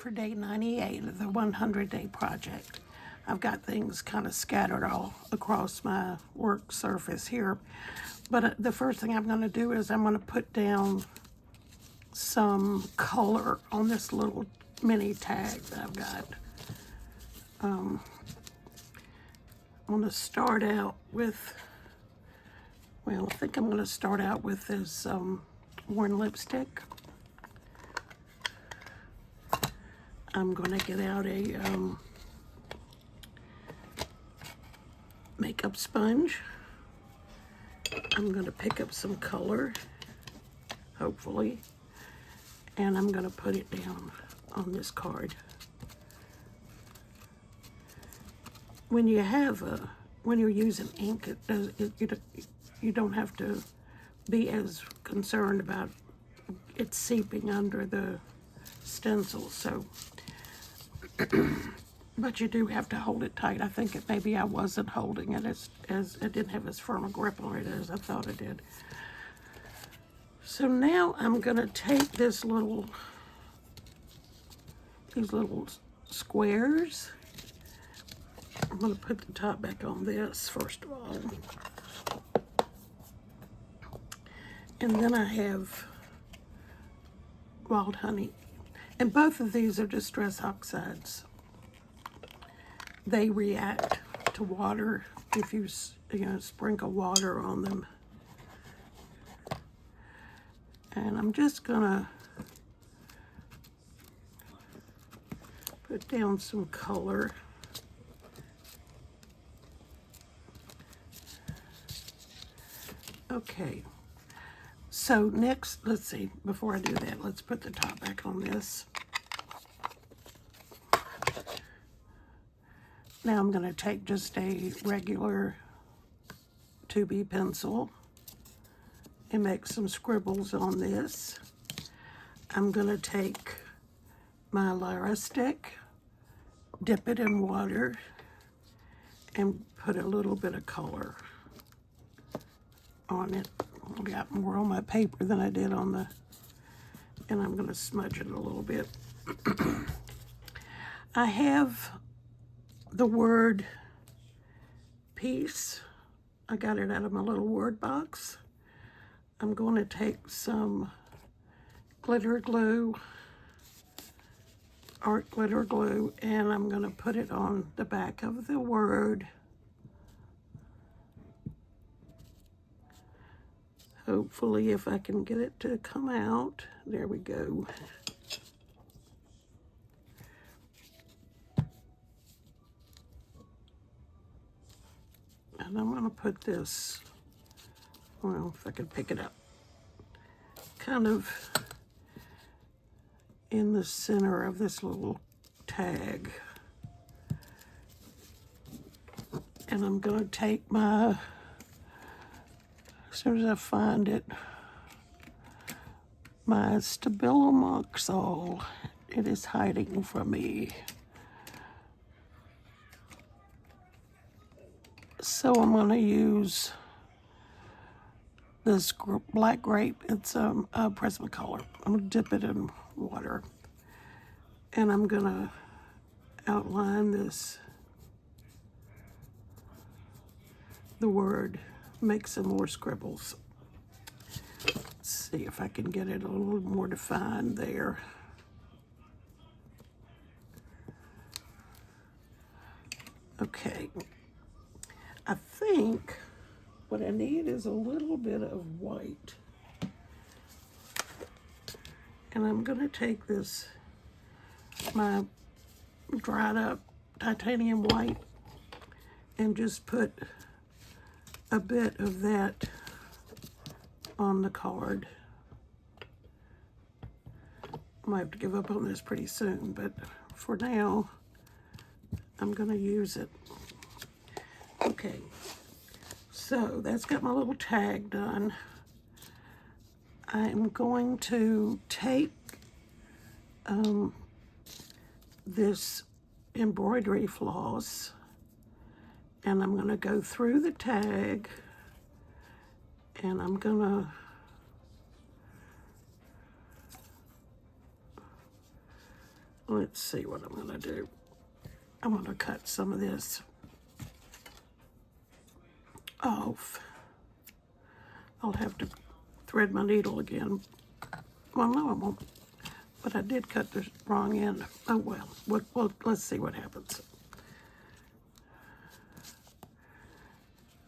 for day 98 of the 100-day project. I've got things kind of scattered all across my work surface here. But the first thing I'm going to do is I'm going to put down some color on this little mini tag that I've got. I'm going to start out with, well, I think I'm going to start out with this worn lipstick. I'm going to get out a makeup sponge. I'm going to pick up some color, hopefully, and I'm going to put it down on this card. When you have when you're using ink, you don't have to be as concerned about it seeping under the stencil. So, but you do have to hold it tight. I think maybe I wasn't holding it as it didn't have as firm a grip on it as I thought it did. So now I'm gonna take these little squares. I'm going to put the top back on this first of all. And then I have wild honey. And both of these are distress oxides. They react to water if you sprinkle water on them. And I'm just going to put down some color. Okay, so next, let's see, before I do that, let's put the top back on this. Now I'm going to take just a regular 2B pencil and make some scribbles on this. I'm going to take my Lara stick, dip it in water, and put a little bit of color on it. I got more on my paper than I did on the, and I'm going to smudge it a little bit. I have the word peace. I got it out of my little word box. I'm going to take some glitter glue, art glitter glue, and I'm going to put it on the back of the word. Hopefully, if I can get it to come out. There we go. And I'm going to put this, well, if I can pick it up, kind of in the center of this little tag. And I'm going to take my, as soon as I find it, my Stabilomoxol. It is hiding from me. So I'm going to use this black grape. It's a Prismacolor. I'm going to dip it in water. And I'm going to outline this, the word, make some more scribbles. Let's see if I can get it a little more defined there. Okay. I think what I need is a little bit of white. And I'm going to take this, my dried up titanium white, and just put a bit of that on the card. I might have to give up on this pretty soon, but for now, I'm going to use it. Okay, so that's got my little tag done. I'm going to take this embroidery floss, and I'm going to go through the tag, and I'm going to let's see what I'm gonna do. I'm gonna cut some of this off. I'll have to thread my needle again. Well, no, I won't. But I did cut the wrong end. Oh, well, let's see what happens.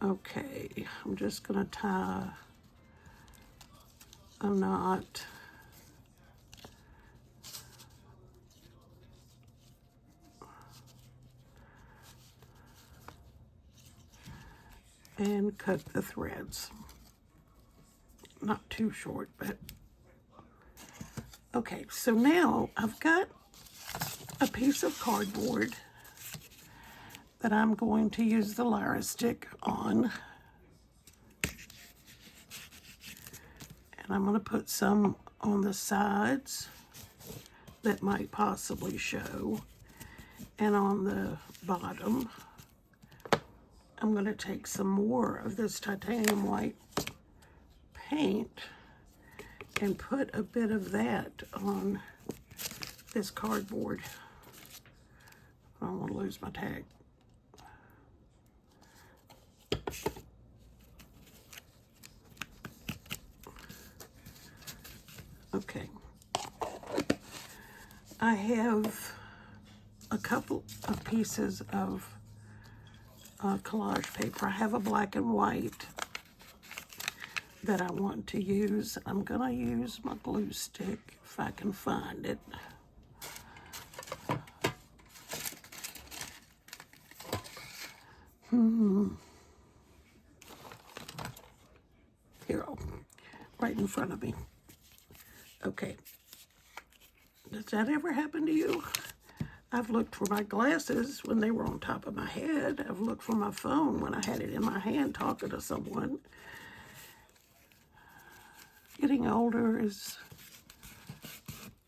Okay, I'm just gonna tie a knot. And cut the threads. Not too short, but okay, so now I've got a piece of cardboard that I'm going to use the Lyra stick on. And I'm going to put some on the sides that might possibly show. And on the bottom, I'm going to take some more of this titanium white paint and put a bit of that on this cardboard. I don't want to lose my tag. Okay. I have a couple of pieces of collage paper. I have a black and white that I want to use. I'm gonna use my glue stick if I can find it. Here, right in front of me. Okay. Does that ever happen to you? I've looked for my glasses when they were on top of my head. I've looked for my phone when I had it in my hand talking to someone. Getting older is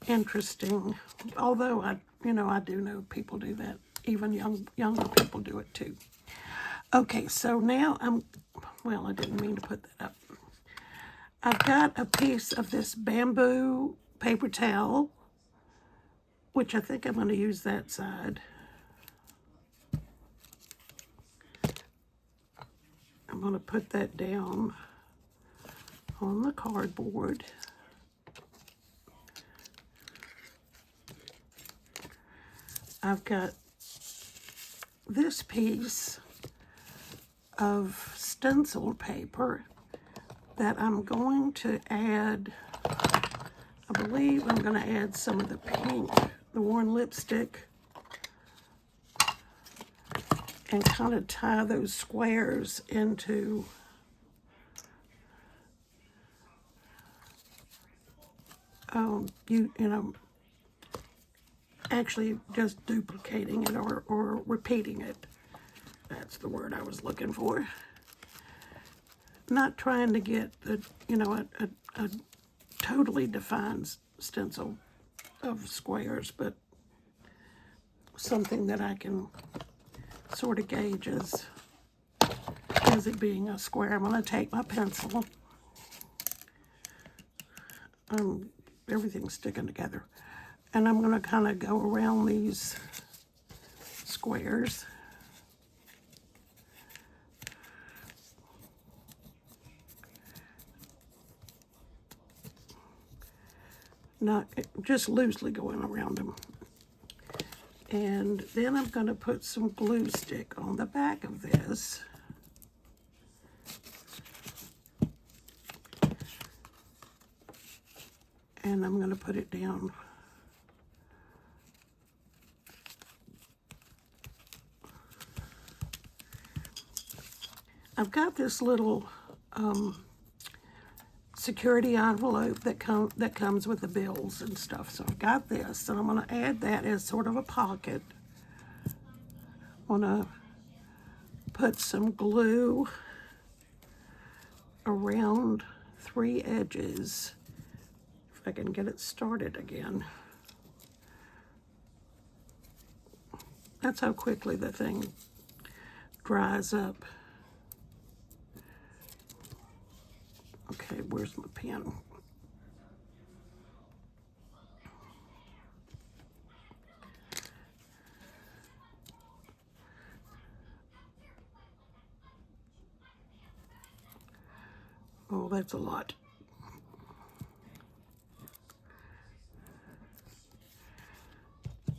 interesting. Although I do know people do that. Even younger people do it too. Okay, so now I didn't mean to put that up. I've got a piece of this bamboo paper towel, which I think I'm going to use that side. I'm going to put that down on the cardboard. I've got this piece of stenciled paper that I'm going to add. I believe I'm going to add some of the pink, the worn lipstick, and kind of tie those squares into actually just duplicating it or repeating it. That's the word I was looking for. Not trying to get a totally defined stencil of squares, but something that I can sort of gauge as it being a square. I'm going to take my pencil. Everything's sticking together. And I'm going to kind of go around these squares. Not just loosely going around them. And then I'm going to put some glue stick on the back of this. And I'm going to put it down I've got this little security envelope that comes with the bills and stuff. So I've got this, and I'm going to add that as sort of a pocket. I want to put some glue around 3 edges, if I can get it started again. That's how quickly the thing dries up. Okay, where's my pen? that's a lot.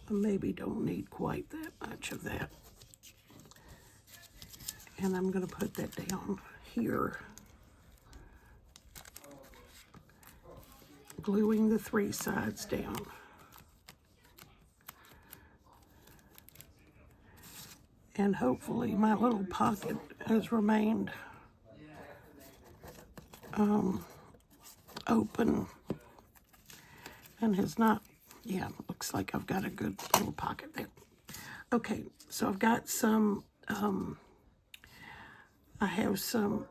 I maybe don't need quite that much of that. And I'm going to put that down here, gluing the 3 sides down. And hopefully my little pocket has remained open and has not, yeah, looks like I've got a good little pocket there. Okay, so I've got some, I have some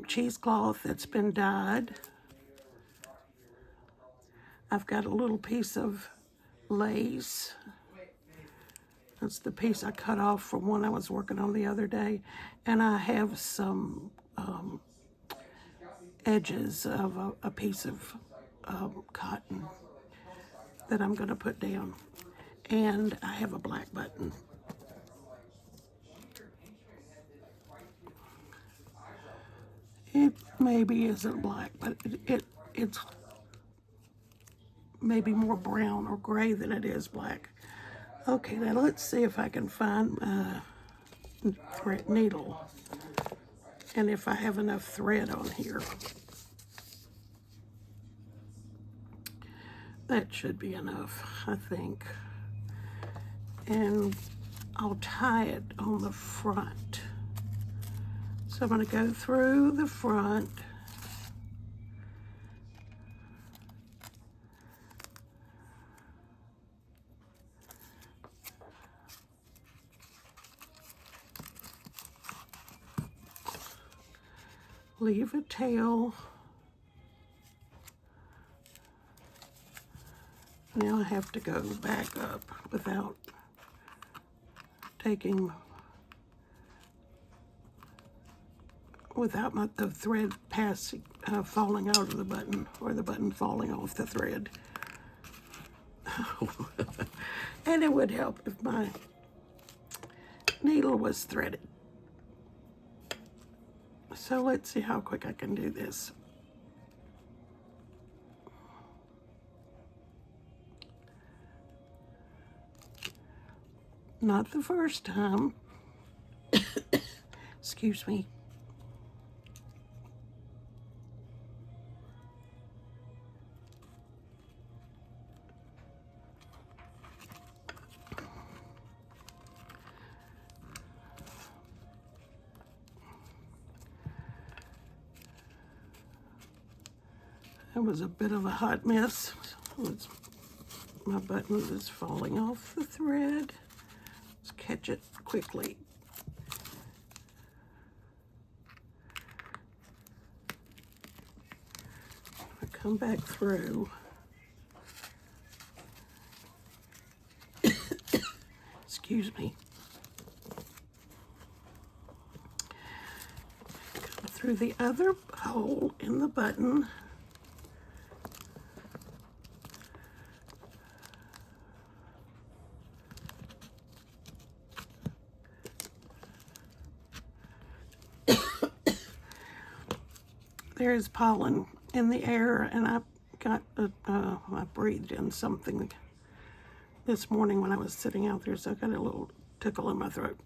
cheesecloth that's been dyed. I've got a little piece of lace. That's the piece I cut off from one I was working on the other day. And I have some edges of a piece of cotton that I'm going to put down. And I have a black button. It maybe isn't black, but it's maybe more brown or gray than it is black. Okay, now let's see if I can find my needle and if I have enough thread on here. That should be enough, I think. And I'll tie it on the front. So I'm going to go through the front. Leave a tail. Now I have to go back up without taking, without the thread passing, falling out of the button, or the button falling off the thread. And it would help if my needle was threaded. So let's see how quick I can do this. Not the first time. Excuse me. That was a bit of a hot mess. My button is falling off the thread. Let's catch it quickly. I come back through. Excuse me. Come through the other hole in the button. There's pollen in the air, and I got I breathed in something this morning when I was sitting out there, so I got a little tickle in my throat.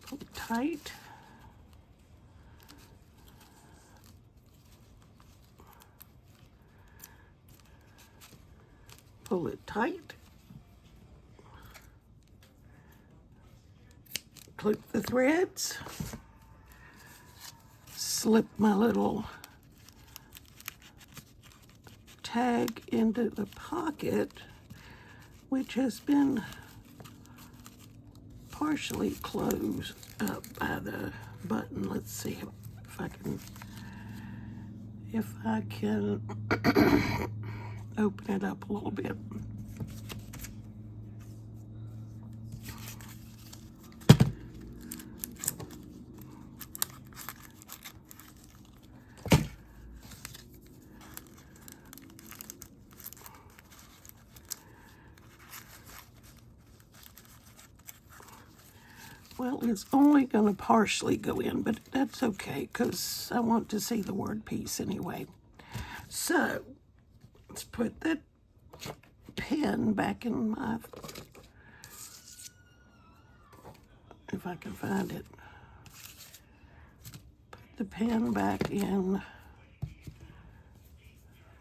Pull it tight. Pull it tight. Clip the threads. Slip my little tag into the pocket, which has been partially closed up by the button. Let's see if I can open it up a little bit. Well, it's only going to partially go in, but that's okay because I want to see the word peace anyway. So, let's put the pen back in my, if I can find it. Put the pen back in.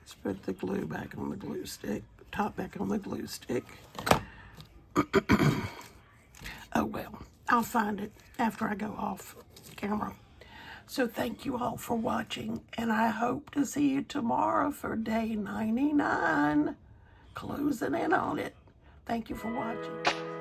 Let's put the glue back on the glue stick, top back on the glue stick. Oh well, I'll find it after I go off camera. So thank you all for watching, and I hope to see you tomorrow for day 99. Closing in on it. Thank you for watching.